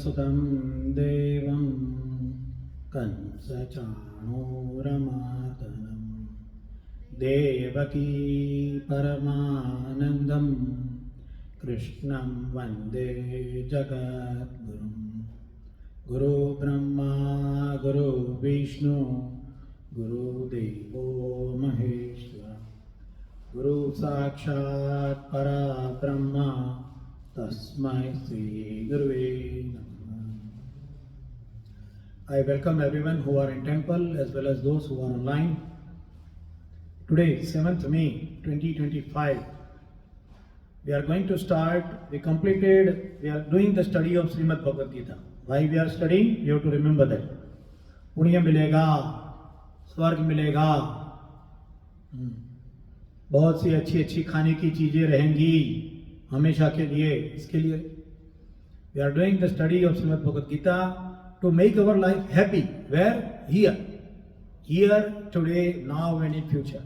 वसुतं देवं कंसचाणूरमातनं देवकी परमानन्दं कृष्णं वन्दे जगद्गुरुं। गुरु ब्रह्मा गुरु विष्णु गुरुदेवो महेश्वर, गुरु साक्षात् परब्रह्म तस्मै श्री गुरुवे नमः। I welcome everyone who are in temple as well as those who are online. Today, 7th May 2025, we are going to start. We are doing the study of Srimad Bhagavad Gita. Why we are studying? You have to remember that. पुण्य मिलेगा, स्वर्ग मिलेगा, बहुत सी अच्छी अच्छी खाने की चीजें रहेंगी हमेशा के लिए। इसके लिए we are doing the study of Shrimad Bhagavad Gita to make our life happy. Where? Here today now and in future.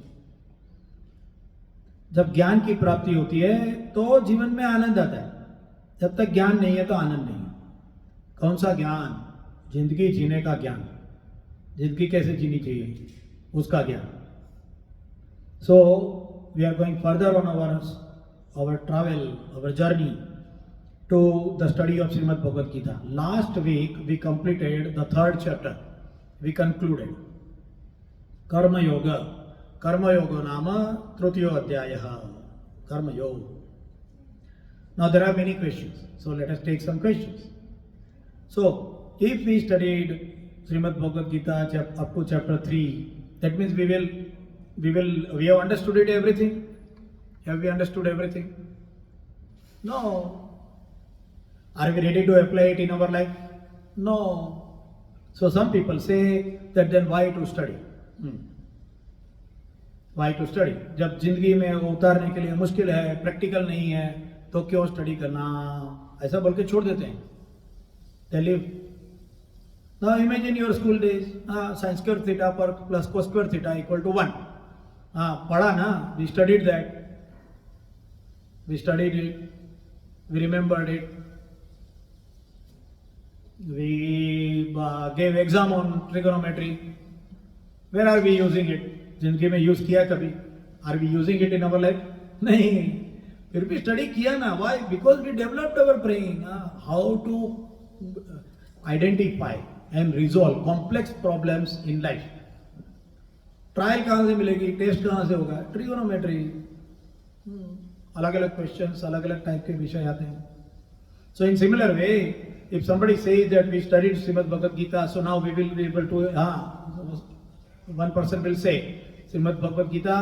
जब ज्ञान की प्राप्ति होती है तो जीवन में आनंद आता है। जब तक ज्ञान नहीं है तो आनंद नहीं है। कौन सा ज्ञान? जिंदगी जीने का ज्ञान, जिंदगी कैसे जीनी चाहिए उसका ज्ञान। So we are going further on our travel, our journey to the study of Srimad Bhagavad Gita. Last week we completed the 3rd chapter. We concluded Karma Yoga. Karma Yoga nama Tritiyo Adhyayah. Karma Yoga. Now there are many questions. So let us take some questions. So if we studied Srimad Bhagavad Gita up to chapter 3, that means we have understood it everything. Have we understood everything? No. Are we ready to apply it in our life? No. So some people say that then why to study? Why to study? जब जिंदगी में उतारने के लिए मुश्किल है, practical नहीं है, तो क्यों स्टडी करना? ऐसा बोल के छोड़ देते हैं। Tell you. Now imagine your school days. Sin square theta plus cos square theta equal to 1. पढ़ा ना? We studied that. We studied it, we remembered it, we gave exam on trigonometry. Where are we using it? जिंदगी में use किया कभी? Are we using it in our life? नहीं, फिर भी study किया ना। Why? Because we developed our brain, how to identify and resolve complex problems in life. Trial कहाँ से मिलेगी? टेस्ट कहाँ से होगा? ट्रिगोनोमेट्री। अलग अलग क्वेश्चंस, अलग अलग टाइप के विषय आते हैं। So in similar way, if somebody says that we studied Shrimad Bhagavad Gita, so now we will be able to, one person will say Shrimad Bhagavad Gita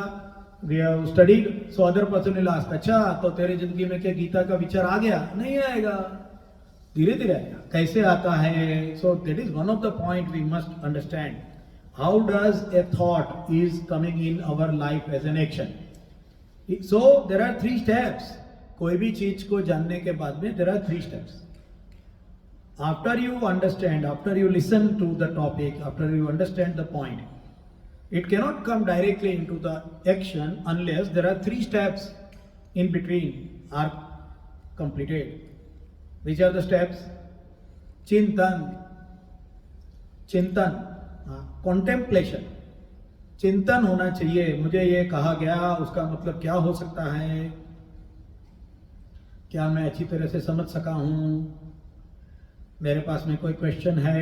we have studied, so other person will ask, अच्छा तो तेरी जिंदगी में क्या गीता का विचार आ गया? नहीं आएगा, धीरे धीरे आएगा। कैसे आता है? So that is one of the point we must understand. How does a thought is coming in our life as an action? So there are 3 steps. कोई भी चीज को जानने के बाद में there are 3 steps. After you understand, after you listen to the topic, after you understand the point, it cannot come directly into the action unless there are 3 steps in between are completed. Which are the steps? Chintan, contemplation. चिंतन होना चाहिए। मुझे ये कहा गया, उसका मतलब क्या हो सकता है? क्या मैं अच्छी तरह से समझ सका हूं? मेरे पास में कोई क्वेश्चन है?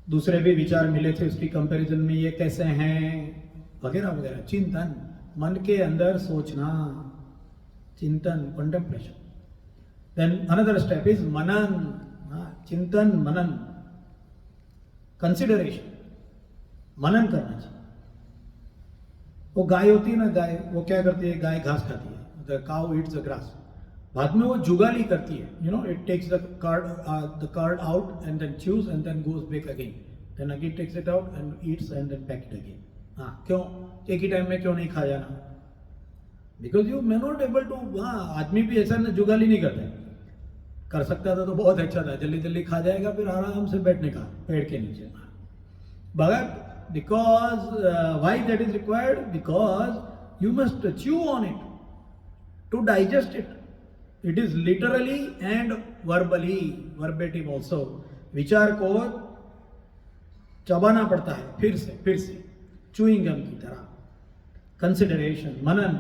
दूसरे भी विचार मिले थे, उसकी कंपैरिजन में ये कैसे हैं? वगैरह वगैरह। चिंतन, मन के अंदर सोचना, चिंतन, contemplation. Then another step is मनन। चिंतन, मनन, कंसिडरेशन, मनन करना चाहिए। वो गाय होती है ना, गाय वो क्या करती है? गाय घास खाती है। The cow eats the grass. बाद में वो जुगाली करती है, you know, it takes the cud out and then chews and then goes back again, then again takes it out and eats and then pack it again. क्यों? एक ही time में क्यों नहीं खा जाना? Because you may not able to. आदमी भी ऐसा जुगाली नहीं करता। कर सकता था तो बहुत अच्छा था, जल्दी जल्दी खा जाएगा, फिर आराम से बैठने का पेड़ के नीचे। But because why that is required? Because you must chew on it to digest it. It is literally and verbally, verbatim also. विचार को चबाना पड़ता है फिर से चूइंग गम की तरह। कंसिडरेशन, मनन,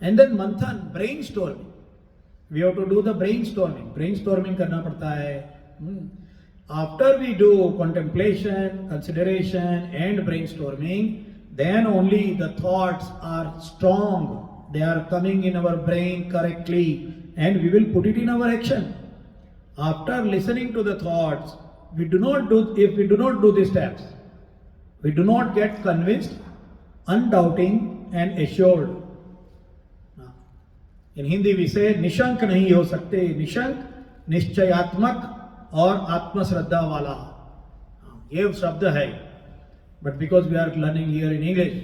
एंड देन मंथन, brain storming. We have to do the brain storming करना पड़ता है। After we do contemplation, consideration and brainstorming, then only the thoughts are strong, they are coming in our brain correctly and we will put it in our action. After listening to the thoughts, if we do not do these steps, we do not get convinced, undoubting and assured. In Hindi we say Nishank नहीं हो सकते, निशंक, निश्चयात्मक और आत्मश्रद्धा वाला, ये शब्द है। But because we are learning here in English,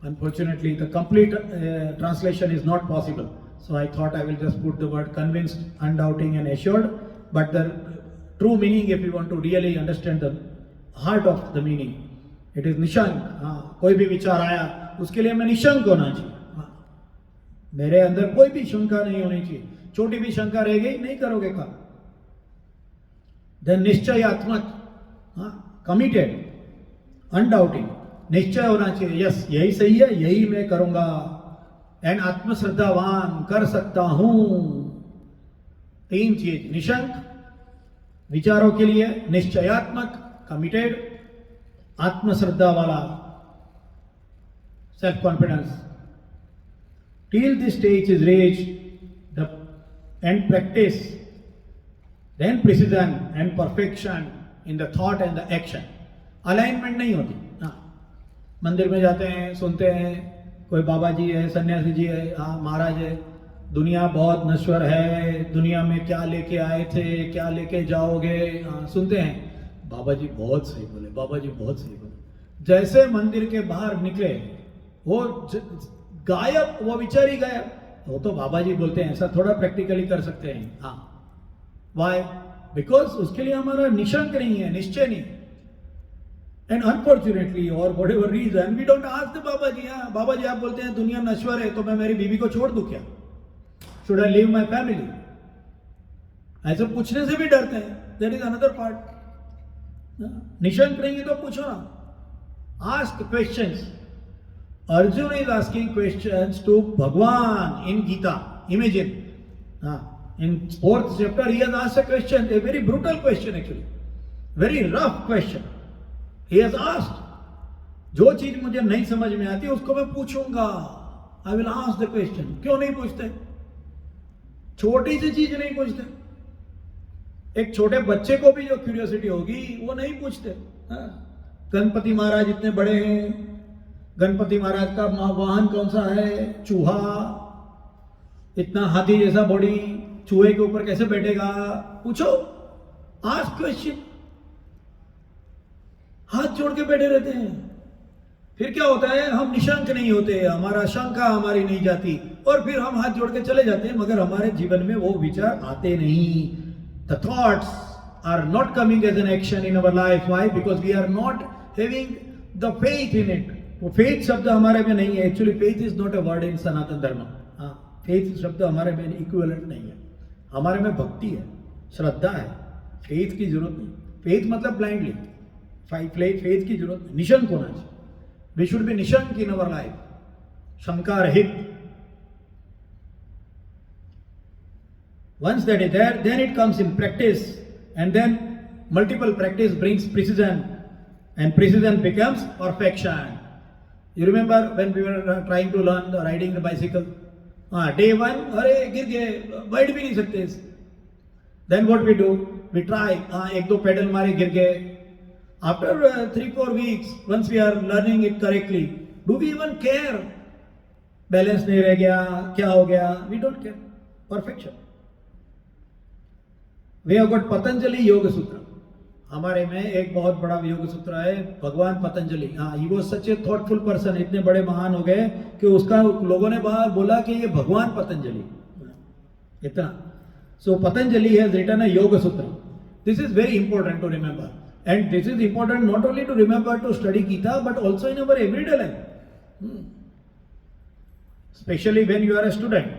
unfortunately the complete translation is not possible, so I thought I will just put the word convinced, undoubting and assured. But the true meaning, if you want to really understand the heart of the meaning, it is निशंक। हाँ, कोई भी विचार आया उसके लिए मैं निशंक होना चाहिए। मेरे अंदर कोई भी शंका नहीं होनी चाहिए, छोटी भी शंका रह गई नहीं करोगे काम। देन निश्चयात्मक, कमिटेड, अनडाउटिंग, निश्चय होना चाहिए, यस यही सही है, यही मैं करूंगा। एंड आत्मश्रद्धावान, कर सकता हूं। तीन चीज, निशंक विचारों के लिए, निश्चयात्मक कमिटेड, आत्मश्रद्धा वाला self confidence. Till this stage is reached and practice, then precision and perfection in the thought and the action. Alignment नहीं होती। हाँ, मंदिर में जाते हैं, सुनते हैं कोई बाबा जी है, सन्यासी जी है, हाँ महाराज है, दुनिया बहुत नश्वर है, दुनिया में क्या लेके आए थे, क्या लेके जाओगे, हाँ सुनते हैं। बाबा जी बहुत सही बोले, बाबा जी बहुत सही बोले। जैसे मंदिर के बाहर निकले वो गायब, वो विचार ही गायब। वो तो बाबा जी बोलते हैं, ऐसा थोड़ा प्रैक्टिकली कर सकते हैं। हाँ, वाई? बिकॉज उसके लिए हमारा निशंक नहीं है, निश्चय नहीं। एंड अनफॉर्चुनेटली और whatever reason we don't ask the Baba ji. हाँ, बाबा जी आप बोलते हैं दुनिया नश्वर है, तो मैं मेरी बीवी को छोड़ दूं क्या? Should I leave my family? ऐसे पूछने से भी डरते हैं। That is another part. Nishank नहीं है तो पूछो ना, ask questions. Arjun is asking questions to Bhagwan in Gita. Imagine, in 4th chapter he has asked a question, a very brutal question actually, very rough question. He has asked, जो चीज मुझे नहीं समझ में आती उसको मैं पूछूंगा, I will ask the question. क्यों नहीं पूछते? छोटी सी चीज नहीं पूछते। एक छोटे बच्चे को भी जो क्यूरियोसिटी होगी वो नहीं पूछते। गणपति महाराज इतने बड़े हैं, गणपति महाराज का वाहन कौन सा है? चूहा। इतना हाथी जैसा बॉडी, चूहे के ऊपर कैसे बैठेगा? पूछो, आस्क क्वेश्चन। हाथ जोड़ के बैठे रहते हैं। फिर क्या होता है? हम निशंक नहीं होते, हमारा शंका हमारी नहीं जाती, और फिर हम हाथ जोड़ के चले जाते हैं, मगर हमारे जीवन में वो विचार आते नहीं। The thoughts are not coming as an action in our life. Why? Because we are not having the faith in it. वो फेथ शब्द हमारे में नहीं है। Actually faith is not a word in Sanatan Dharma. हाँ, फेथ शब्द हमारे में इक्विवेलेंट नहीं है। हमारे में भक्ति है, श्रद्धा है, फेथ की जरूरत नहीं। फेथ मतलब ब्लाइंडली, फेथ की जरूरत नहीं। निशंक होना चाहिए। वी शुड बी निशंक इन अवर लाइफ, शंका रहित। Once that is there, then it comes in practice, and then multiple practice brings precision, and precision becomes perfection. You remember when we were trying to learn riding the bicycle? Day one, अरे गिर गए, बैठ भी नहीं सकते। Then what we do? We try, एक दो pedal मारे, गिर गए। After 3-4 weeks, once we are learning it correctly, do we even care? Balance नहीं रह गया, क्या हो गया? We don't care. Perfection. We have got Patanjali योग सूत्र। हमारे में एक बहुत बड़ा योग सूत्र है, भगवान पतंजलि। हाँ, he was such A thoughtful person. इतने बड़े महान हो गए कि उसका लोगों ने बाहर बोला कि ये भगवान पतंजलि, इतना। So Patanjali has written a yoga sutra. This is very important to remember, and this is important not only to remember to study Gita, but also in our everyday life, specially when you are a student.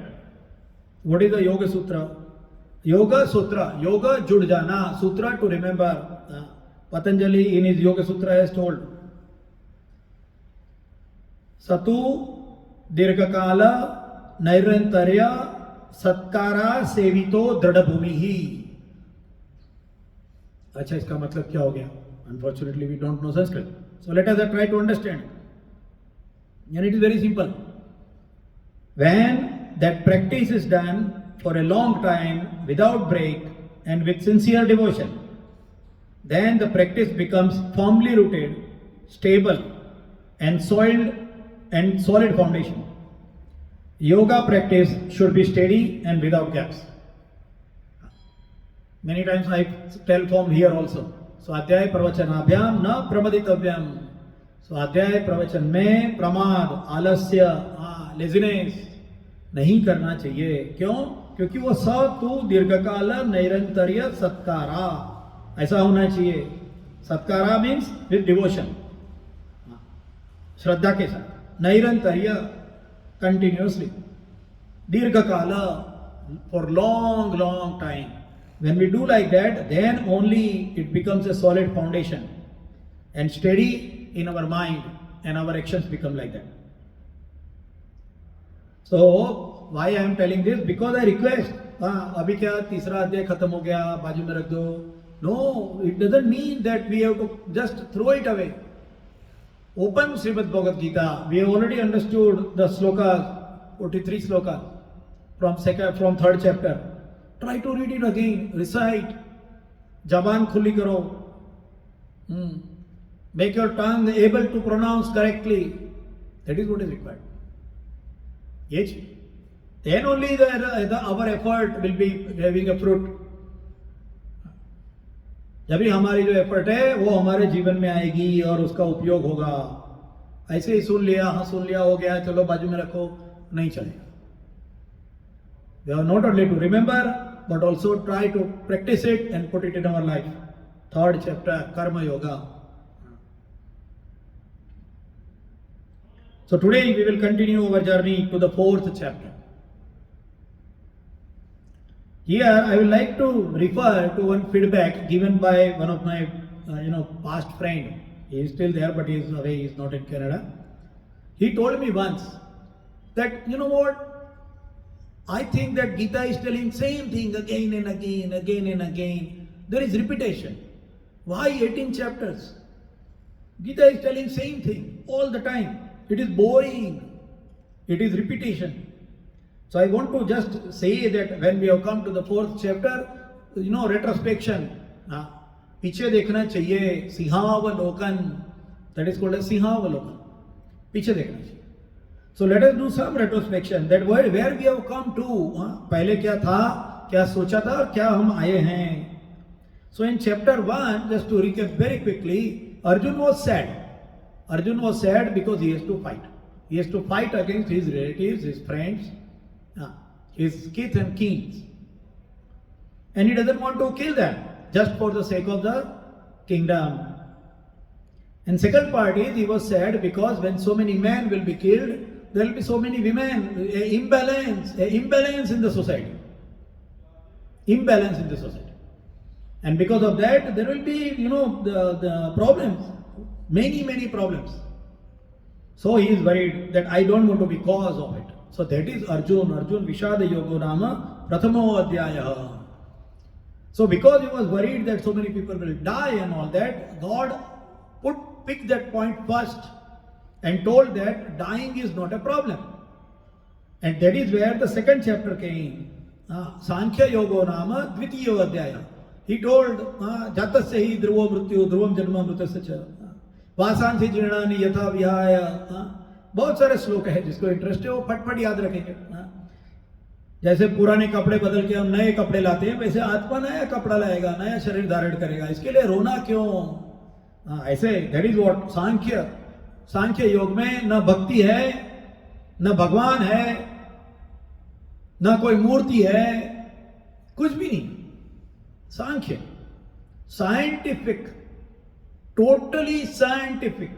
What is the yoga sutra? Yoga Sutra, yoga जुड़ जाना, sutra to remember. Patanjali in his Yoga Sutra has told, Satu Dirghakala Nairantarya Satkara Sevito Dradabhumihi. अच्छा, इसका मतलब क्या हो गया? Unfortunately, we don't know Sanskrit. So let us try to understand. And it is very simple. When that practice is done for a long time without break and with sincere devotion, then the practice becomes firmly rooted, stable, and solid foundation. Yoga practice should be steady and without gaps. Many times I tell from here also. स्वाध्याय प्रवचनाभ्याम न प्रमदितव्यम. स्वाध्याय प्रवचन में प्रमाद, आलस्य, laziness नहीं करना चाहिए. क्यों? क्योंकि वो सतु दीर्घकाल नैरंतर्य सत्कारा ऐसा होना चाहिए. सत्कारा मीन्स विद डिवोशन, श्रद्धा के साथ. नैरंतर्य कंटिन्यूअसली. दीर्घकाल for long time. When we do like that, then only it becomes a solid foundation and steady in our mind, and our actions become like that. So why I am telling this? Because I request. अभी क्या तीसरा अध्याय खत्म हो गया, बाजू में रख दो. No, it doesn't mean that we have to just throw it away. Open Srimad Bhagavad Gita. We have already understood the slokas, 43 slokas from third chapter. Try to read it again, recite, Jaban khuli karo. Make your tongue able to pronounce correctly. That is what is required. Yes. Then only our effort will be having a fruit. जब भी हमारी जो effort है वो हमारे जीवन में आएगी और उसका उपयोग होगा. ऐसे ही सुन लिया, सुन लिया, हो गया, चलो बाजू में रखो, नहीं चलेगा. We have not only to remember, but also try to practice it and put it in our life. Third chapter, Karma Yoga. So today we will continue our journey to the fourth chapter. Here I would like to refer to one feedback given by one of my past friend. He is still there, but he is away, he is not in Canada. He told me once that, you know what, I think that Gita is telling same thing again and again, again and again. There is repetition. Why 18 chapters? Gita is telling same thing all the time. It is boring. It is repetition. So I want to just say that when we have come to the fourth chapter, retrospection. पीछे देखना चाहिए. सिंहावलोकन. That is called as सिंहावलोकन. पीछे देखना चाहिए. So let us do some retrospection that where we have come to. पहले क्या था, क्या सोचा था और क्या हम आए हैं. So in chapter 1, just to recap very quickly, Arjun was sad. Arjun was sad because he has to fight. He has to fight against his relatives, his friends, his kith and kings. And he doesn't want to kill them just for the sake of the kingdom. And second part is he was sad because when so many men will be killed, there will be so many women, imbalance in the society. Imbalance in the society. And because of that, there will be, the problems. Many problems. So he is worried that I don't want to be cause of it. So that is Arjun Vishada Yogo Nama Prathamo Adhyaya. So because he was worried that so many people will die and all that, God picked that point first and told that dying is not a problem. And that is where the second chapter came. Sankhya Yogo Nama Dvitiyo Adhyaya. He told Jatasya hi dhruva mrityu dhruvam janma mritasya cha vasansi jirnani yatha vihaya. बहुत सारे श्लोक है, जिसको interest है वो फटफट याद रखेंगे. जैसे पुराने कपड़े बदल के हम नए कपड़े लाते हैं, वैसे आत्मा नया कपड़ा लाएगा, नया शरीर धारण करेगा. इसके लिए रोना क्यों? ऐसे दैट इज व्हाट सांख्य योग में न भक्ति है, न भगवान है, न कोई मूर्ति है, कुछ भी नहीं. सांख्य साइंटिफिक, टोटली साइंटिफिक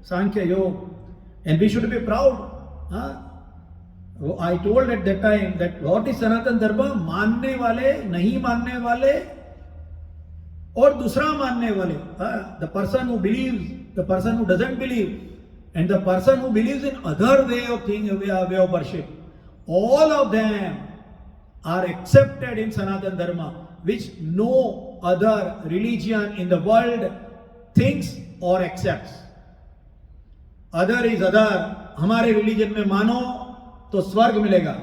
सांख्य योग. And we should be proud. I told at that time that what is Sanatan Dharma? मानने वाले, नहीं मानने वाले और दूसरा मानने वाले. The person who believes, the person who doesn't believe, and the person who believes in other way of worship, all of them are accepted in Sanatan Dharma, which no other religion in the world thinks or accepts. Other is other. हमारे religion में मानो तो स्वर्ग मिलेगा,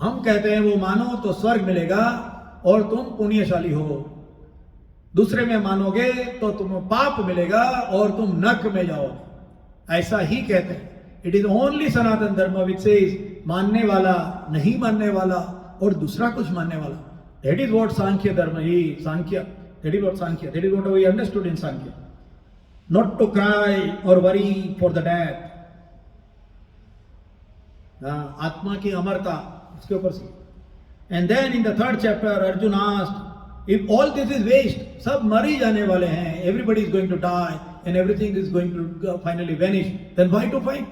हम कहते हैं वो मानो तो स्वर्ग मिलेगा और तुम पुण्यशाली हो. दूसरे में मानोगे तो तुम्हें पाप मिलेगा और तुम नरक में जाओगे. ऐसा ही कहते हैं. इट इज ओनली सनातन धर्म विच सेज मानने वाला, नहीं मानने वाला और दूसरा कुछ मानने वाला. That is what Sankhya dharma is. Sankhya, that is what Sankhya, that is what we understood in Sankhya. Not to cry or worry for the death. आत्मा की अमरता, इसके ऊपर से. And then in the third chapter Arjun asked, if all this is waste, सब मर ही जाने वाले हैं, everybody is going to die and everything is going to finally vanish, then why to fight?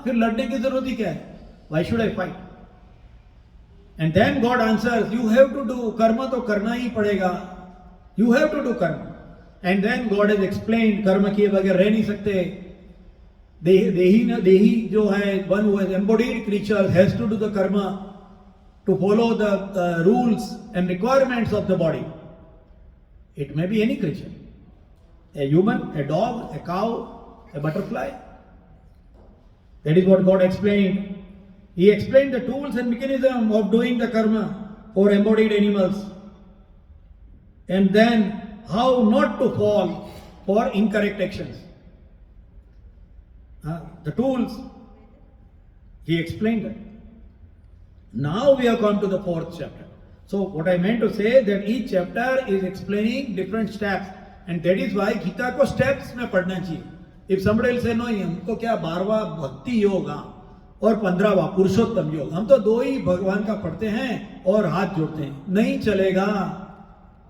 फिर लड़ने की जरूरत ही क्या है? Why should I fight? And then God answers, you have to do karma, तो करना ही पड़ेगा. You have to do karma. And then God is explain, कर्म किए बगैर रह नहीं सकते. देही जो है, one who has embodied creature has to do the karma to follow the rules and requirements of the body. It may be any creature, a human, a dog, a cow, a butterfly. That is what God explained. He explained the tools and mechanism of doing the karma for embodied animals, and then how not to fall for incorrect actions. The tools, he explained that. Now we have come to the fourth chapter. So what I meant to say that each chapter is explaining different steps, and that is why Gita को steps में पढ़ना चाहिए. If somebody will say no, हमको क्या 12वां भक्ति योग और 15वां पुरुषोत्तम योग, हम तो 2 ही भगवान का पढ़ते हैं और हाथ जोड़ते हैं, नहीं चलेगा.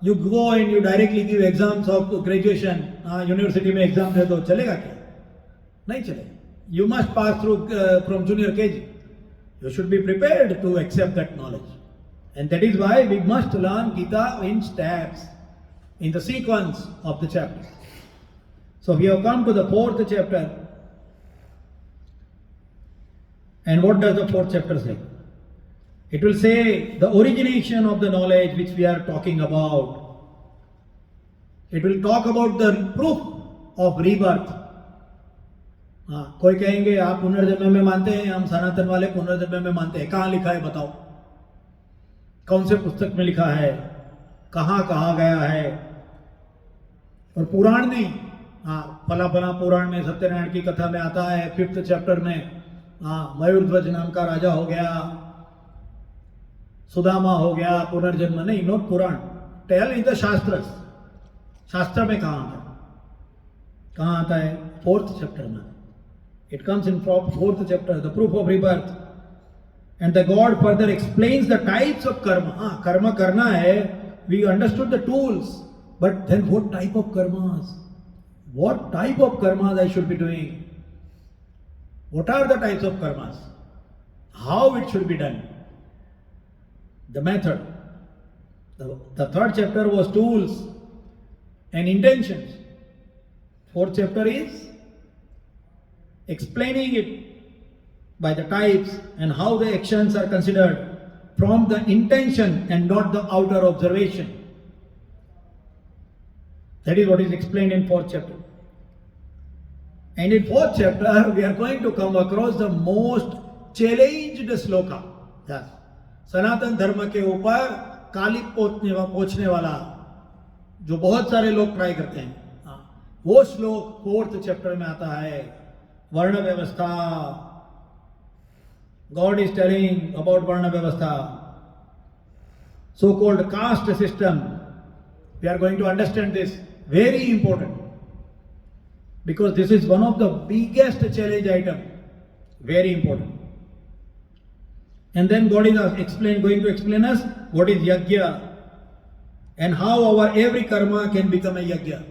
You go and you directly give exams of graduation, university में एग्जाम दे दो, चलेगा क्या? नहीं चलेगा. You must pass through from junior KG. You should be prepared to accept that knowledge. And that is why we must learn Gita in steps, in the sequence of the chapters. So we have come to the 4th chapter. And what does the 4th chapter say? It will say the origination of the knowledge which we are talking about. It will talk about the proof of rebirth. कोई कहेंगे आप पुनर्जन्म में मानते हैं, हम सनातन वाले पुनर्जन्म में मानते हैं. कहाँ लिखा है बताओ? कौन से पुस्तक में लिखा है? कहाँ कहा गया है? और पुराण नहीं. फला फला पुराण में सत्यनारायण की कथा में आता है 5th चैप्टर में. मयूरध्वज नाम का राजा हो गया, सुदामा हो गया, पुनर्जन्म नहीं. Not Purana. Tell in the shastra. शास्त्र में कहाँ आता है? कहाँ आता है? 4th चैप्टर में. It comes in 4th chapter, the proof of rebirth. And the God further explains the types of karma. Karma karna hai, we understood the tools, but then what type of karmas? What type of karmas I should be doing? What are the types of karmas? How it should be done? The method. The 3rd chapter was tools and intentions. 4th chapter is explaining it by the types and how the actions are considered from the intention and not the outer observation. That is what is explained in 4th chapter. And in 4th chapter we are going to come across the most challenged sloka. Yes. सनातन धर्म के ऊपर काली पोछने वाला जो बहुत सारे लोग try करते हैं, वो श्लोक 4th चैप्टर में आता है. वर्ण व्यवस्था. God is telling about Varna Vyavastha, so-called caste system. We are going to understand this. Very important. Because this is one of the biggest challenge item. Very important. And then God is going to explain us what is yajna and how our every karma can become a yajna.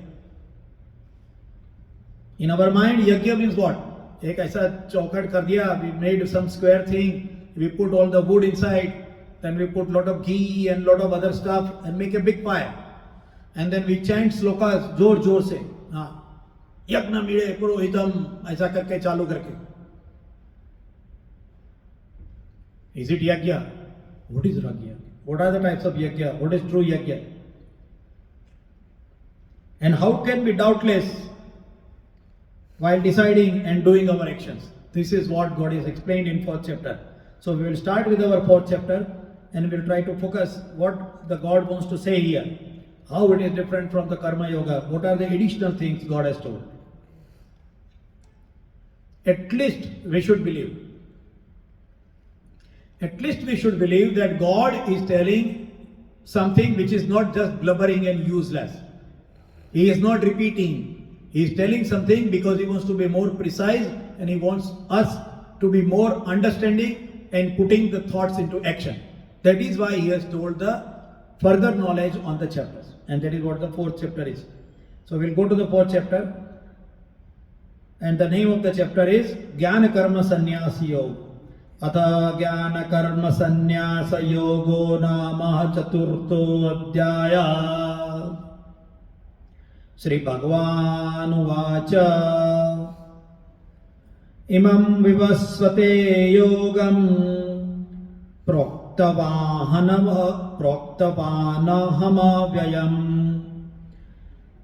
In our mind, yajna means what? एक ऐसा चौखट कर दिया, we made some square thing, we put all the wood inside, then we put lot of ghee and lot of other stuff and make a big fire, and then we chant slokas जोर जोर से, हाँ, यज्ञ मीड़े पुरोहितम ऐसा करके चालू करके. Is it yajna? What is yajna? What are the types of yajna? What is true yajna? And how can we doubtless while deciding and doing our actions? This is what God is explained in 4th chapter. So we will start with our 4th chapter and we will try to focus what the God wants to say here. How it is different from the karma yoga. What are the additional things God has told? At least we should believe. At least we should believe that God is telling something which is not just blubbering and useless. He is not repeating. He is telling something because he wants to be more precise and he wants us to be more understanding and putting the thoughts into action. That is why he has told the further knowledge on the chapters. And that is what the 4th chapter is. So we'll go to the 4th chapter. And the name of the chapter is Jnana Karma Sannyasa Yoga. Atha Jnana Karma Sannyasa Yogo Nama Chaturtho Adhyaya. Shri Bhagavan Uvacha Imam Vivasvate Yogam Proktavanahamavyayam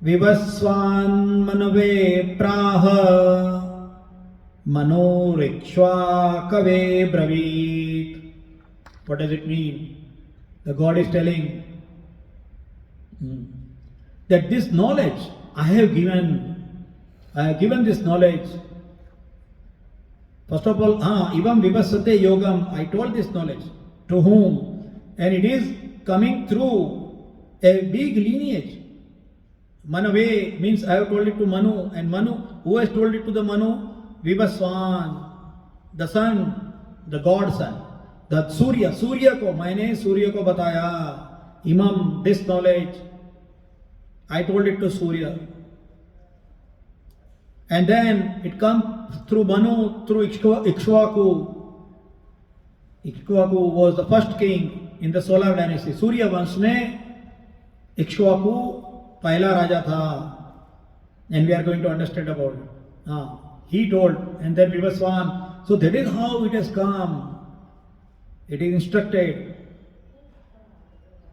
Vivasvan Manave Praha Manorikshva Kave Bravit. What does it mean? The God is telling that this knowledge I have given this knowledge. First of all, Ivam Vivasate Yogam, I told this knowledge. To whom? And it is coming through a big lineage. Manave means I have told it to Manu, and Manu, who has told it to the Manu? Vivaswan, the sun, the God son. The Surya ko, maine Surya ko bataya. Imam, this knowledge, I told it to Surya. And then it comes through Manu, through Ikshvaku. Ikshvaku was the first king in the solar dynasty. Surya Vansh mein Ikshvaku pehla raja tha. And we are going to understand about it. He told, and then Vivaswan. So that is how it has come. It is instructed.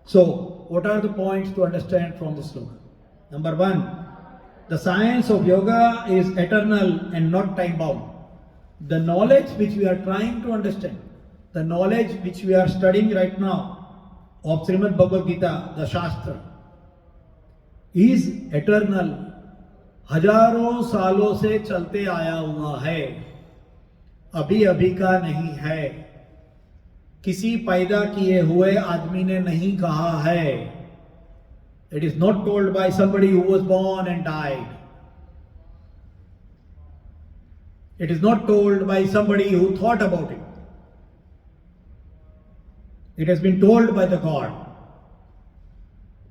So, what are the points to understand from this sloka? Number 1, the science of yoga is eternal and not time bound. The knowledge which we are trying to understand, the knowledge which we are studying right now of Srimad Bhagavad Gita, the Shastra, is eternal. हजारों सालों से चलते आया हुआ है, अभी अभी का नहीं है, किसी पैदा किए हुए आदमी ने नहीं कहा है. It is not told by somebody who was born and died. It is not told by somebody who thought about it. It has been told by the God.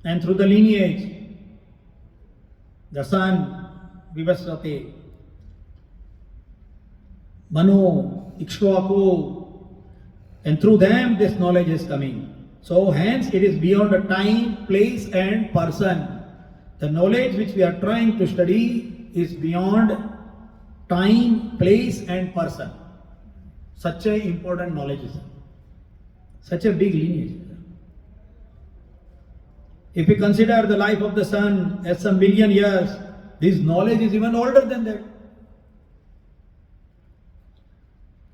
And through the lineage, the son, Vivasvate, Manu, Ikshvaku, and through them this knowledge is coming. So hence it is beyond a time, place and person. The knowledge which we are trying to study is beyond time, place and person. Such a important knowledge is such a big lineage. If we consider the life of the sun as some million years, this knowledge is even older than that.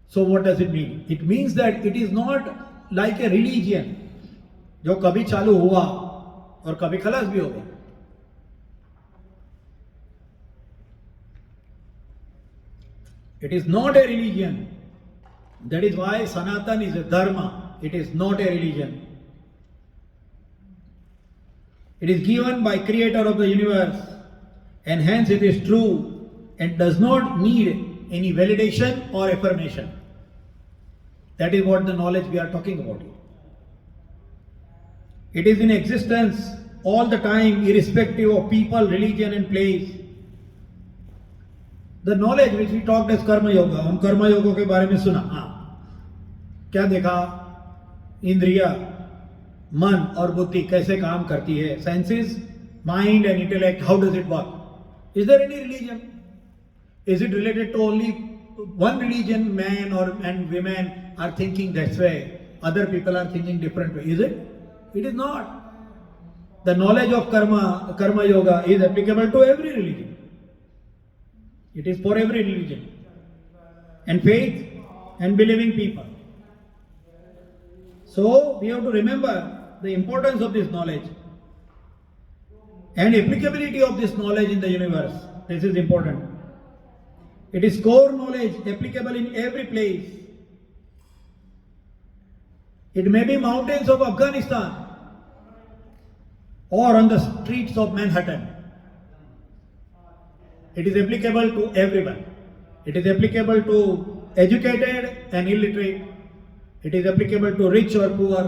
So what does it mean? It means that it is not like a religion जो कभी चालू हुआ और कभी खलास भी हो गया. It is not a religion. That is why Sanatan is a dharma. It is not a religion. It is given by Creator of the universe, and hence it is true and does not need any validation or affirmation. That is what the knowledge we are talking about here. It is in existence all the time, irrespective of people, religion and place. The knowledge which we talked as karma yoga, हम कर्म योगों के बारे में सुना। हाँ, क्या देखा? इंद्रिया, मन और बुद्धि कैसे काम करती है, senses, mind and intellect, how does it work? Is there any religion? Is it related to only one religion? Man और and women are thinking that way, other people are thinking different way. Is it? It is not. The knowledge of karma yoga is applicable to every religion. It is for every religion and faith and believing people. So we have to remember the importance of this knowledge and applicability of this knowledge in the universe. This is important. It is core knowledge applicable in every place. It may be mountains of Afghanistan or on the streets of Manhattan. It is applicable to everyone. It is applicable to educated and illiterate. It is applicable to rich or poor.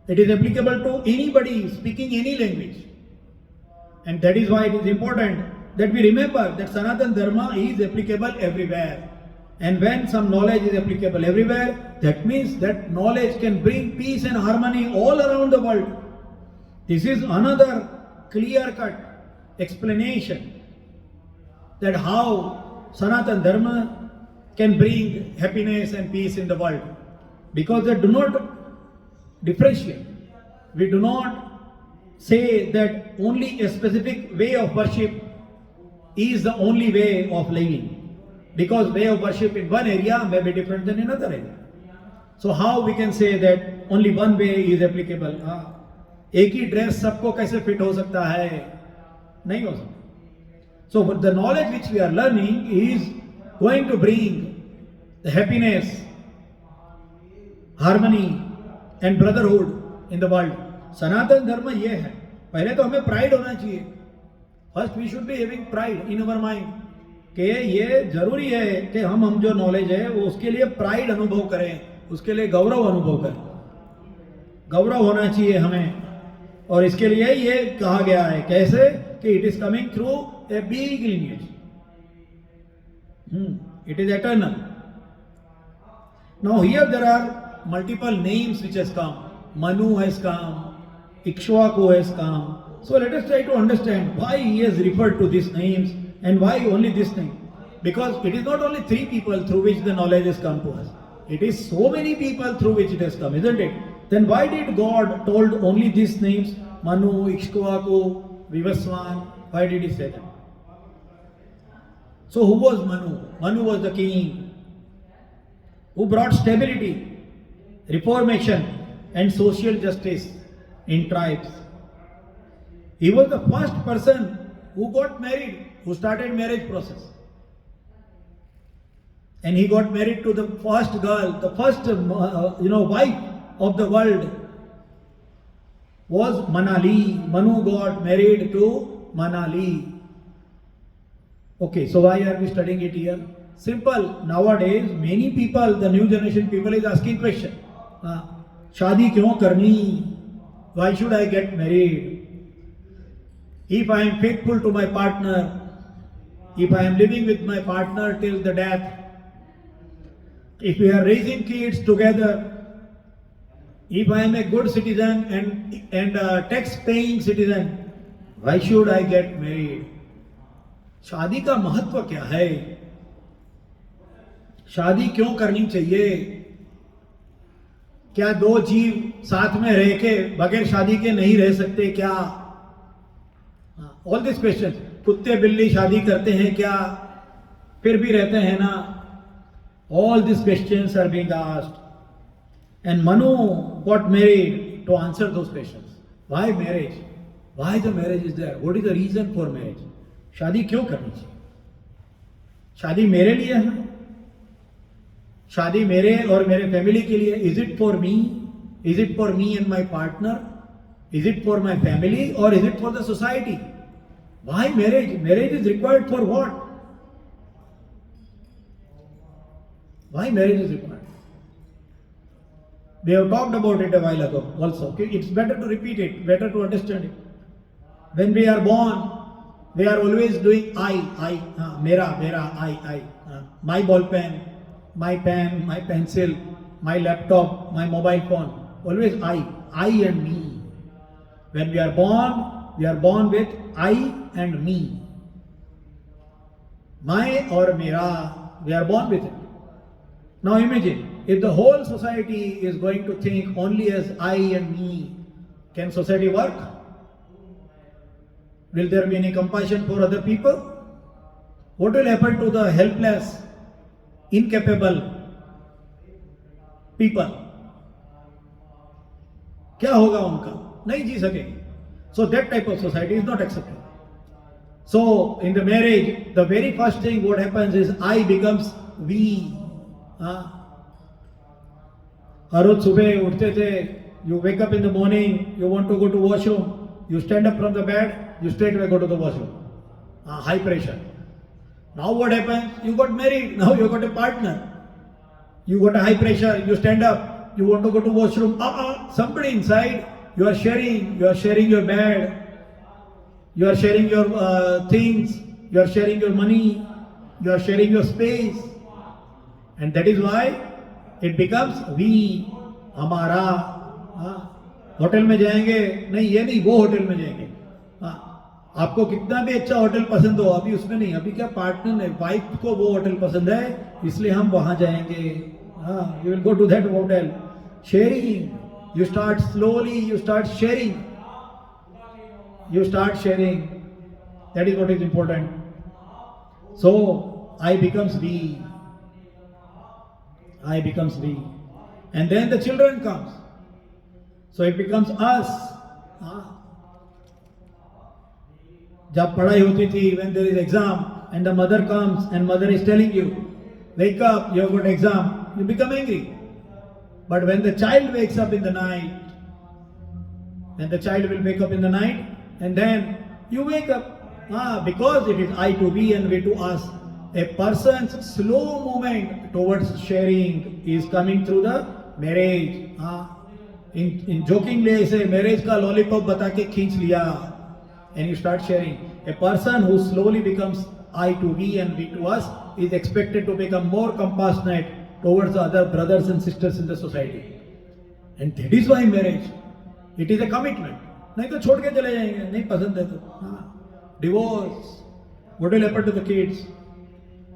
It is applicable to anybody speaking any language. And that is why it is important that we remember that Sanatana Dharma is applicable everywhere. And when some knowledge is applicable everywhere, that means that knowledge can bring peace and harmony all around the world. This is another clear-cut explanation that how Sanatana Dharma can bring happiness and peace in the world. Because they do not differentiate. We do not say that only a specific way of worship is the only way of living. Because way of worship in one area may be different than in another area. So how we can say that only one way is applicable? एक ही dress सबको कैसे fit हो सकता है? नहीं हो सकता. So but the knowledge which we are learning is going to bring the happiness, harmony and brotherhood in the world. सनातन धर्म ये है. पहले तो हमें प्राइड होना चाहिए. First we should be having pride in our mind. कि ये जरूरी है कि हम जो नॉलेज है वो उसके लिए प्राइड अनुभव करें, उसके लिए गौरव अनुभव करें. गौरव होना चाहिए हमें. और इसके लिए ये कहा गया है कैसे कि it is coming through a big lineage. It is eternal. Now here there are multiple names which has come. Manu has come, Ikshvaku has come. So let us try to understand why he has referred to these names and why only this name. Because it is not only three people through which the knowledge has come to us. It is so many people through which it has come, isn't it? Then why did God told only these names? Manu, Ikshvaku, Vivaswan. Why did he say that? So who was Manu? Manu was the king who brought stability, reformation and social justice in tribes. He was the first person who got married, who started marriage process. And he got married to the first girl, the first wife of the world was Manali. Manu got married to Manali. Okay, so why are we studying it here? Simple. Nowadays, many people, the new generation people is asking question. शादी क्यों करनी? Why should I get married? If I am faithful to my partner, if I am living with my partner till the death, if we are raising kids together, if I am a good citizen and a tax-paying citizen, why should I get married? शादी का महत्व क्या है? शादी क्यों करनी चाहिए? क्या दो जीव साथ में रह के बगैर शादी के नहीं रह सकते क्या? All this question. कुत्ते बिल्ली शादी करते हैं क्या? फिर भी रहते हैं ना? All this questions are being asked and Manu got married to answer those questions. Why marriage? Why the marriage is there? What is the reason for marriage? शादी क्यों करनी चाहिए? शादी मेरे लिए है? शादी मेरे और मेरे फैमिली के लिए? Is it for me? Is it for me and my partner? Is it for my family और is it for the society? Why marriage? Marriage is required for what? Why marriage is required? We have talked about it a while ago also. Okay? It's better to repeat it, better to understand it. When we are born, They are always doing I, mera, I. My ball pen, my pen, my pencil, my laptop, my mobile phone. Always I and me. When we are born with I and me. My or mera, we are born with it. Now imagine, if the whole society is going to think only as I and me, can society work? Will there be any compassion for other people? What will happen to the helpless, incapable people? क्या होगा उनका? नहीं जी सकेंगे. So that type of society is not accepted. So in the marriage, the very first thing what happens is I becomes we. हर रोज सुबह उठते थे, you wake up in the morning, you want to go to washroom, you stand up from the bed, you straight away go to the washroom. High pressure. Now what happens? You got married, now you got a partner. You got a high pressure, you stand up, you want to go to washroom. Somebody inside, you are sharing your bed, you are sharing your things, you are sharing your money, you are sharing your space. And that is why it becomes we, हमारा. Hotel में जाएंगे, नहीं ये नहीं, वो hotel में जाएंगे. आपको कितना भी अच्छा होटल पसंद हो, अभी उसमें नहीं, अभी क्या पार्टनर है, वाइफ को वो होटल पसंद है, इसलिए हम वहां जाएंगे. You will go to that hotel. Sharing. You start slowly, you start sharing. That is what is important. So, I becomes we. And then the children comes. So it becomes us. जब पढ़ाई होती थी, when there is exam and the mother comes and mother is telling you, wake up, you have got exam, you become angry. But when the child wakes up in the night, then the child will wake up in the night and then you wake up. Because it is I to we and we to us. A person's slow movement towards sharing is coming through the marriage. In jokingly ऐसे marriage का lollipop बता के खींच लिया and you start sharing. A person who slowly becomes I to we and we to us is expected to become more compassionate towards the other brothers and sisters in the society. And that is why marriage, it is a commitment. नहीं तो छोड़ के चले जाएंगे, नहीं पसंद है तो. Divorce. What will happen to the kids?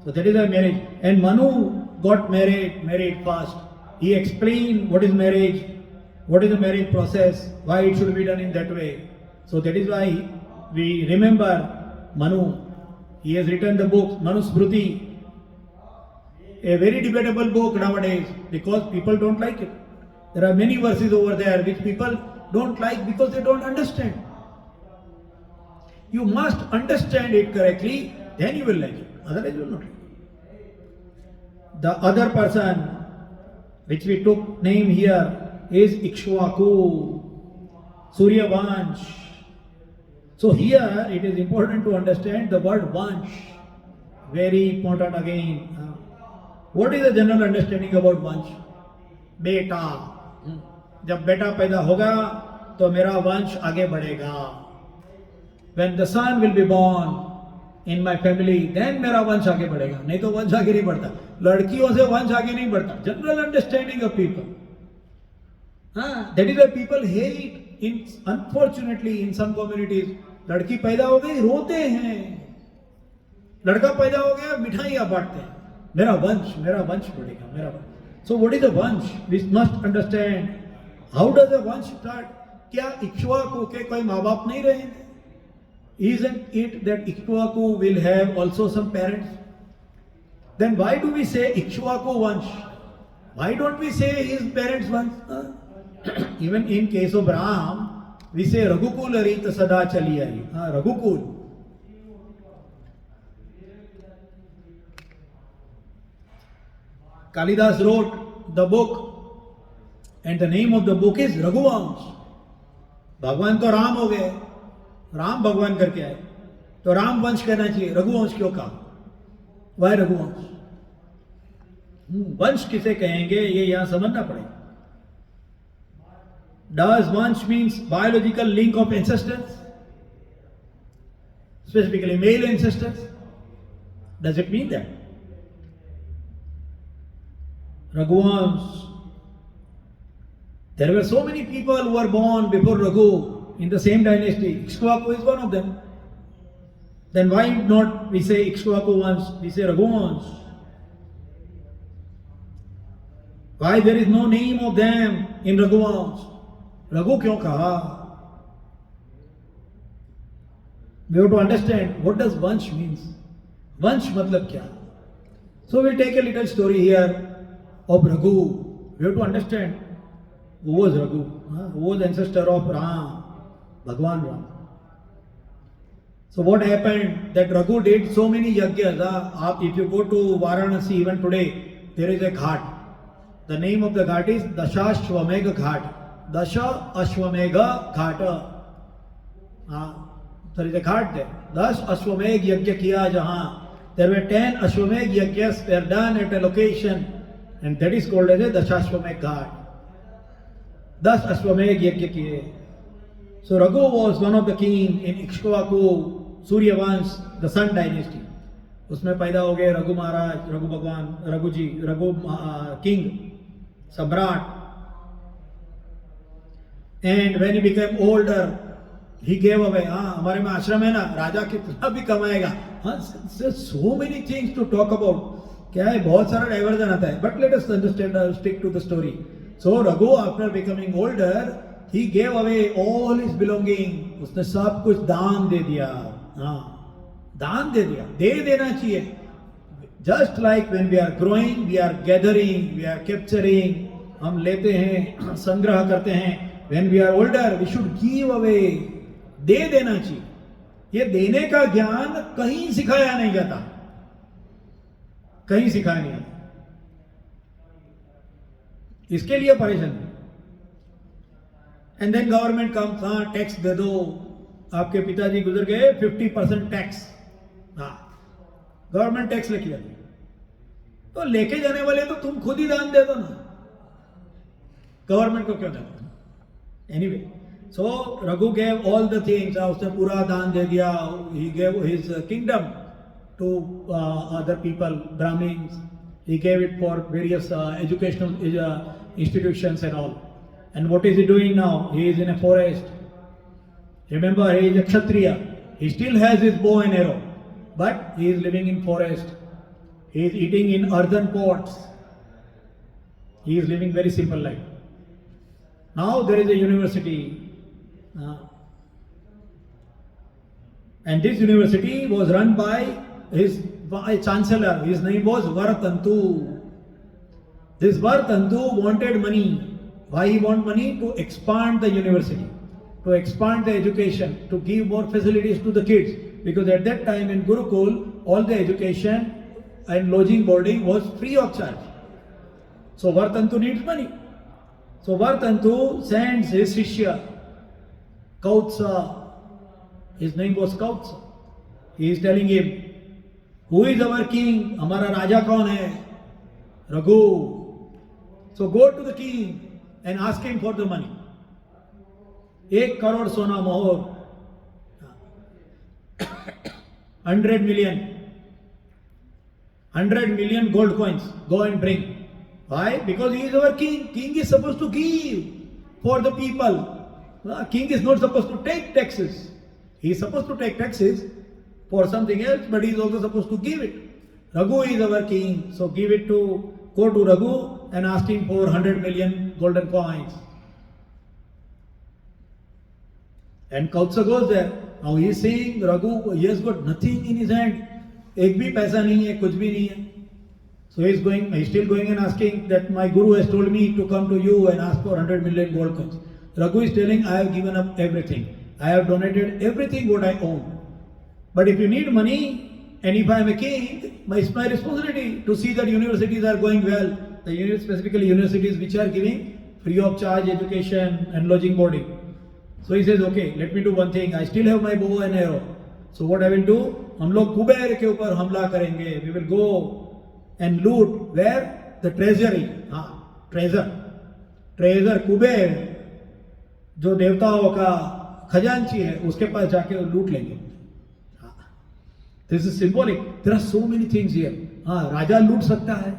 So that is why marriage. And Manu got married fast. He explained what is marriage, what is the marriage process, why it should be done in that way. So that is why we remember Manu. He has written the book Manusmriti, a very debatable book nowadays because people don't like it. There are many verses over there which people don't like because they don't understand. You must understand it correctly, then you will like it. Otherwise you will not like it. The other person which we took name here is Ikshwaku, Suryavansh. So here it is important to understand the word Vansh. Very important again. What is the general understanding about Vansh? बेटा. जब बेटा पैदा होगा तो मेरा वंश आगे बढ़ेगा. When the son will be born in my family, then मेरा वंश आगे बढ़ेगा. नहीं तो वंश आगे नहीं बढ़ता. लड़कियों से वंश आगे नहीं बढ़ता. General understanding of people. That is why people hate. Unfortunately, in some communities, लड़की पैदा हो गई रोते हैं, लड़का पैदा हो गया मिठाइयां बांटते हैं. मेरा वंश बढ़ेगा, मेरा वंश. So what is a vansh? We must understand. How does a vansh start? क्या इक्ष्वाकु के कोई माँ बाप नहीं रहेंगे? Isn't it that Ikshwaku will have also some parents? Then why do we say Ikshwaku vansh? Why don't we say his parents vansh? Even in case of Ram, we say Raghukul Arita Sada Chali Ai. Raghukul. Kalidas wrote the book and the name of the book is Raghuvansh. भगवान तो राम हो गए, राम भगवान करके आए, तो राम वंश कहना चाहिए, रघुवंश क्यों कहा? वाई रघुवंश? वंश किसे कहेंगे ये यहां समझना पड़ेगा. Does vansh means biological link of ancestors? specifically male ancestors? Does it mean that? Raghuvansh. There were so many people who were born before Raghu in the same dynasty. Ikshvaku is one of them. Then why not we say Ikshvaku once, we say Raghuvansh? Why there is no name of them in Raghuvansh? Raghu kyun kaha? We have to understand what does Vansh means. Vansh matlab kya? So we'll take a little story here of Raghu. We have to understand who was Raghu. Who was ancestor of Ram, Bhagwan Ram. So what happened that Raghu did so many yagyas. If you go to Varanasi even today, there is a ghat. The name of the ghat is Dashashwamegha Ghat. Dasha Ashwamegha Ghat. There is a ghat there. 10 Ashwamegh yajna kiya jahan. There were 10 Ashwamegh yajnas were done at a location, and that is called as a Dashashwamegh Ghat. 10 Ashwamegh yajna kiye. So Raghu was one of the king in Ikshvaku, Suryavansh, the Sun dynasty. उसमें पैदा हो गए रघु महाराज, रघु भगवान, रघु जी, Raghu king, सम्राट. And when he became older, he gave away. हमारे में आश्रम है ना, राजा कितना भी कमाएगा. So many things to talk about. क्या है, बहुत सारा डाइवर्जन आता है. But let us understand, stick to the story. So Raghu, after becoming older, he gave away all his belonging. उसने सब कुछ दान दे दिया. दान दे दिया. दे देना चाहिए. Just like when we are growing, we are gathering, we are capturing. हम लेते हैं, संग्रह करते हैं. When we are older, we should give away. दे देना चाहिए. ये देने का ज्ञान कहीं सिखाया नहीं जाता. कहीं सिखाया नहीं जाता. इसके लिए परेशान. And then government comes, tax दे दो. आपके पिताजी गुजर गए, 50% टैक्स. गवर्नमेंट टैक्स लेके जाती. तो लेके जाने वाले तो तुम खुद ही दान दे दो ना. गवर्नमेंट को क्यों देना? Anyway, so Raghu gave all the things. उसने पूरा दान दे दिया. He gave his kingdom to other people, Brahmins. He gave it for various educational institutions and all. And what is he doing now? He is in a forest. Remember, he is a Kshatriya. He still has his bow and arrow, but he is living in forest. He is eating in earthen pots. He is living very simple life. Now there is a university. And this university was run by his chancellor. His name was Varatantu. This Varatantu wanted money. Why he want money? To expand the university, to expand the education, to give more facilities to the kids. Because at that time in Gurukul, all the education and lodging boarding was free of charge. So Varatantu needs money. So Varatantu sends his Shishya, Kautsa. His name was Kautsa. He is telling him, who is our king? हमारा राजा कौन है? Raghu. So go to the king and ask him for the money. 1 crore सोना मोहर, 100 million gold coins. Go and bring. Why? Because he is our king. King is supposed to give for the people. King is not supposed to take taxes. He is supposed to take taxes for something else, but he is also supposed to give it. Raghu is our king, so give it to, go to Raghu and ask him for 100 million golden coins. And Kautsa goes there. Now he is saying, Raghu, he has got nothing in his hand. एक भी पैसा नहीं है, कुछ भी नहीं है. So he is still going and asking that my guru has told me to come to you and ask for 100 million gold coins. Raghu is telling, I have given up everything. I have donated everything what I own. But if you need money, and if I am a king, it's my responsibility to see that universities are going well. Specifically universities which are giving free of charge education and lodging boarding. So he says, okay, let me do one thing. I still have my bow and arrow. So what I will do, हम लोग कुबेर के ऊपर हमला करेंगे. We will go and loot where the treasury, treasure Kuber, जो देवताओं का खजांची है, उसके पास जाके लूट लेंगे. This is symbolic. There are so many things here. हाँ, राजा लूट सकता है.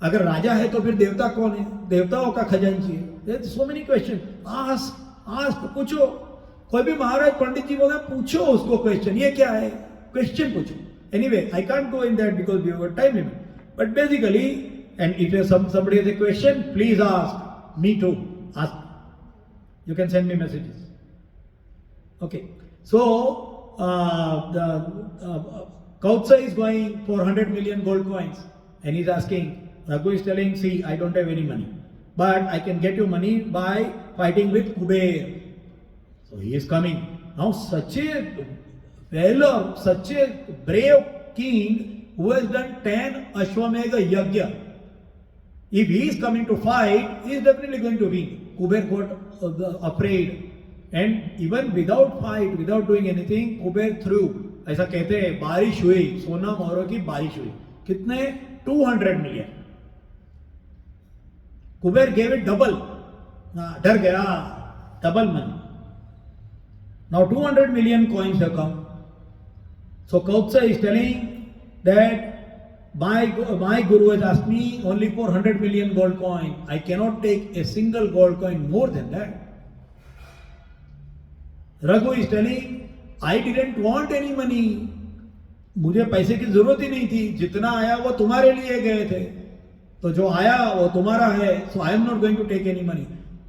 अगर राजा है तो फिर देवता कौन है? देवताओं का खजांची है. There so many question. Ask पूछो. कोई भी महाराज पंडित जी बोला पूछो उसको क्वेश्चन, ये क्या है, क्वेश्चन पूछो. Anyway, I can't go in that because we have time limit. But basically, and if somebody has a question, please ask me too. Ask. You can send me messages. Okay. So Kautsa is going for 100 million gold coins, and he's asking. Raghu is telling, see, I don't have any money, but I can get you money by fighting with Kuber. So he is coming. Now such a valor, such a brave king who has done 10 Ashwamedha Yajna. If he is coming to fight, he is definitely going to win. Kuber got afraid. And even without fight, without doing anything, Kuber threw. ऐसा कहते हैं, बारिश हुई, सोना मोहरों की बारिश हुई. कितने? 200 million. Kuber gave it double. डर गया, double money. Now 200 million coins have come. So Kautsa is telling that my guru has asked me only for 100 million gold coin. I cannot take a single gold coin more than that. Raghu is telling, I didn't want any money. मुझे पैसे की जरूरत ही नहीं थी. जितना आया वो तुम्हारे लिए गए थे, तो जो आया वो तुम्हारा है. So I am not going to take any money.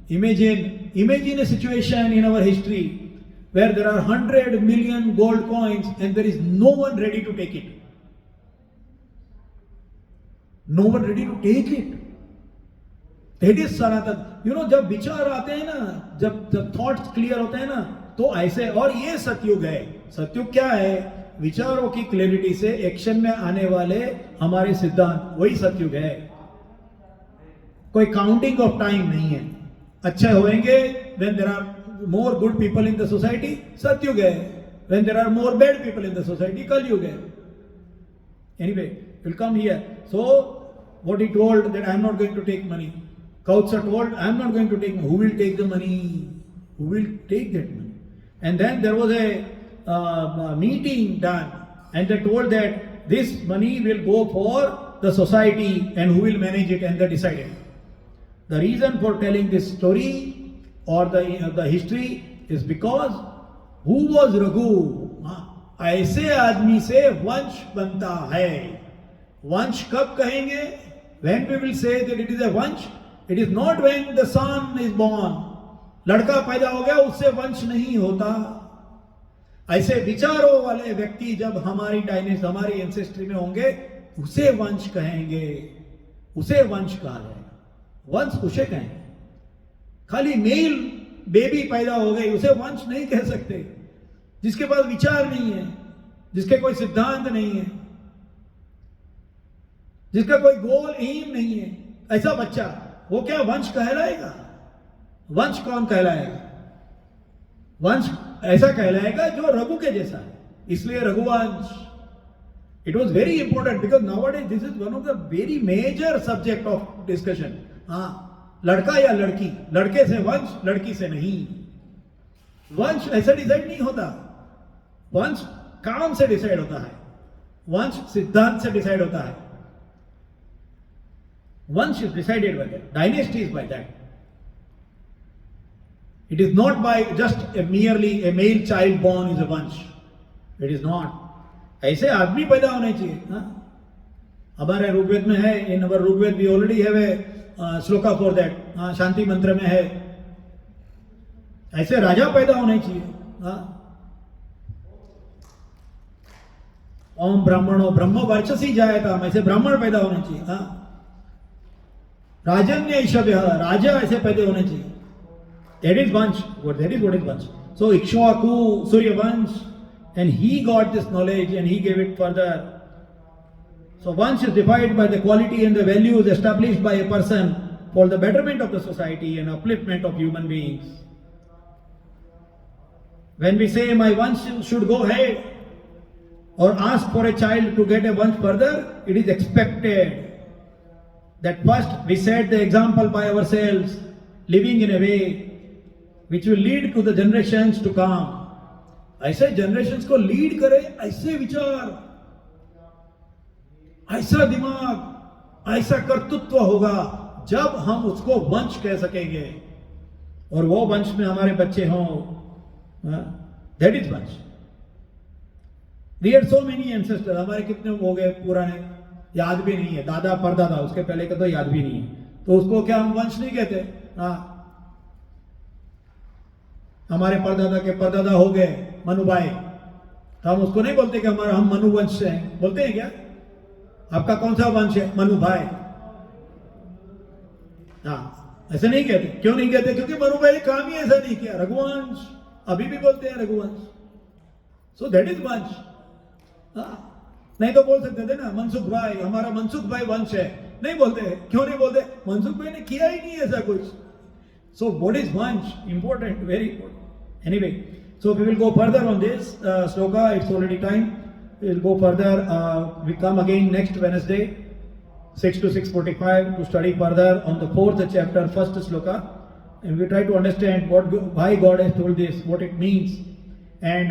Imagine a situation in our history where there are 100 million gold coins and there is no one ready to take it. No one ready to take it. That is Sanatan. You know, जब विचार आते हैं ना, जब thoughts clear होते हैं ना, तो ऐसे. और ये सतयुग है. सतयुग क्या है? विचारों की क्लैरिटी से एक्शन में आने वाले हमारे सिद्धांत, वही सतयुग है. कोई काउंटिंग ऑफ टाइम नहीं है. अच्छे होंगे when there are more good people in the society, सतयुग है. When there are more bad people in the society, कलयुग है. Anyway, we'll come here. So what he told, that I am not going to take money. Kautsa told, I am not going to take money. Who will take the money? Who will take that money? And then there was a meeting done, and they told that this money will go for the society, and who will manage it, and they decided. The reason for telling this story or the history is because who was Raghu? ऐसे आदमी से वंश बनता है. वंश कब कहेंगे? When we will say that it is a vansh, it is not when the son is born. लड़का पैदा हो गया उससे वंश नहीं होता. ऐसे विचारों वाले व्यक्ति जब हमारी डायनेस्टी, हमारी एंसेस्ट्री में होंगे, उसे वंश कहेंगे. उसे वंश कहा जाएगा. वंश उसे कहेंगे. खाली मेल बेबी पैदा हो गई, उसे वंश नहीं कह सकते. जिसके पास विचार नहीं है, जिसके कोई सिद्धांत नहीं है, जिसका कोई गोल एम नहीं है, ऐसा बच्चा वो क्या वंश कहलाएगा? वंश कौन कहलाएगा? वंश ऐसा कहलाएगा जो रघु के जैसा है. इसलिए Raghuvansh. It was very important because nowadays this is one of the very major subject of discussion. हाँ, लड़का या लड़की, लड़के से वंश, लड़की से नहीं. वंश ऐसा डिसाइड नहीं होता. वंश काम से डिसाइड होता है. वंश सिद्धांत से डिसाइड होता है. Once is decided by that. Dynasty is by that. It is not by just merely a male child born is a vansh. It is not. ऐसे आदमी पैदा होने चाहिए. हमारे ऋग्वेद में है. In our Rigveda we already have a shloka for that. शांति मंत्र में है. ऐसे राजा पैदा होने चाहिए. ओम ब्राह्मणों ब्रह्म वर्चसी जायताम. ऐसे ब्राह्मण पैदा होने चाहिए. राजन्य ईशव्य, राजा ऐसे पैदा होने चाहिए. That is vansh. That is what is vansh. So Ikshvaku, Suryavansh, and he got this knowledge and he gave it further. So vansh is defined by the quality and the values established by a person for the betterment of the society and upliftment of human beings. When we say my vansh should go ahead or ask for a child to get a vansh further, it is expected that first we set the example by ourselves, living in a way which will lead to the generations to come. ऐसे generations को lead करे, ऐसे विचार, ऐसा दिमाग, ऐसा कर्तृत्व होगा जब हम उसको वंश कह सकेंगे, और वो वंश में हमारे बच्चे हों. That is vansh. We had so many ancestor. हमारे कितने हो गए पुराने, याद भी नहीं है. दादा परदादा, उसके पहले का तो याद भी नहीं है, तो उसको क्या हम वंश नहीं कहते? हाँ, हमारे परदादा के परदादा हो गए मनुभाई, तो हम उसको नहीं बोलते कि हमारा हम मनु वंश से हैं. बोलते हैं क्या? आपका कौन सा वंश है? मनु भाई. हाँ, ऐसे नहीं कहते. क्यों नहीं कहते? क्योंकि मनु भाई ने काम ही ऐसा नहीं किया. रघुवंश, अभी भी बोलते हैं रघुवंश. सो दैट इज वंश. नहीं तो बोल सकते थे ना मनसुख भाई, हमारा मनसुख भाई वंश है. नहीं बोलते. क्यों नहीं बोलते? मनसुख भाई ने किया ही नहीं ऐसा कुछ. So what is vansh? Important, very important. Anyway, so we will go further on this sloka. It's already time. We will go further. We come again next Wednesday, 6 to 6:45, to study further on the 4th chapter, first sloka, and we try to understand why God has told this, what it means. And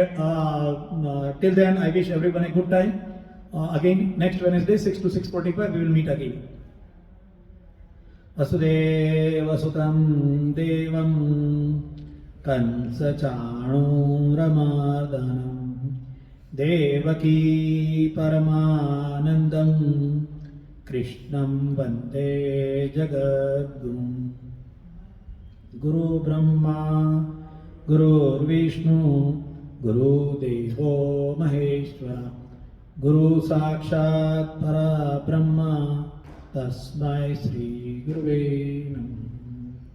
till then, I wish everyone a good time. Again next Wednesday, 6 to 6:45, we will meet again. वसुदेवसुतं देवं कंसचाणूरमर्दनं देवकी परमानन्दं कृष्णं वन्दे जगद्गुरुं. गुरुब्रह्मा गुरुर्विष्णु गुरुदेवो महेश्वर, गुरु साक्षात् परब्रह्म, तस्मै श्री गुरुवे नमः.